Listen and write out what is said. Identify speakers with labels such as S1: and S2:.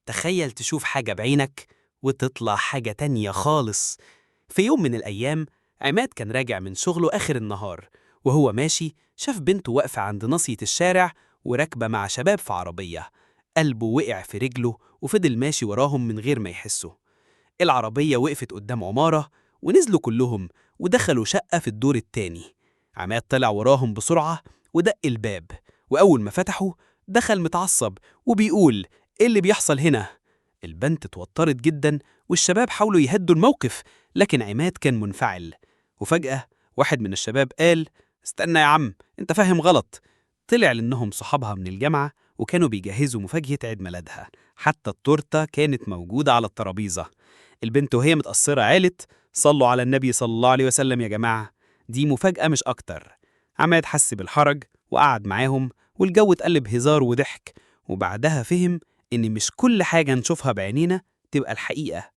S1: تخيل تشوف حاجة بعينك وتطلع حاجة تانية خالص. في يوم من الأيام عماد كان راجع من شغله آخر النهار، وهو ماشي شاف بنته واقفة عند ناصية الشارع وراكبة مع شباب في عربية. قلبه وقع في رجله وفضل ماشي وراهم من غير ما يحسوا. العربية وقفت قدام عمارة ونزلوا كلهم ودخلوا شقة في الدور التاني. عماد طلع وراهم بسرعة ودق الباب، وأول ما فتحوا دخل متعصب وبيقول: إيه اللي بيحصل هنا؟ البنت اتوترت جدا والشباب حاولوا يهدوا الموقف، لكن عماد كان منفعل. وفجأة واحد من الشباب قال: استنى يا عم، انت فاهم غلط. طلع لأنهم صحابها من الجامعة وكانوا بيجهزوا مفاجأة عيد ميلادها، حتى التورتة كانت موجودة على الترابيزة. البنت وهي متأثرة قالت: صلوا على النبي صلى الله عليه وسلم يا جماعة، دي مفاجأة مش أكتر. عماد حس بالحرج وقعد معاهم، والجو اتقلب هزار وضحك. وبعدها فهم إن مش كل حاجة نشوفها بعينينا تبقى الحقيقة.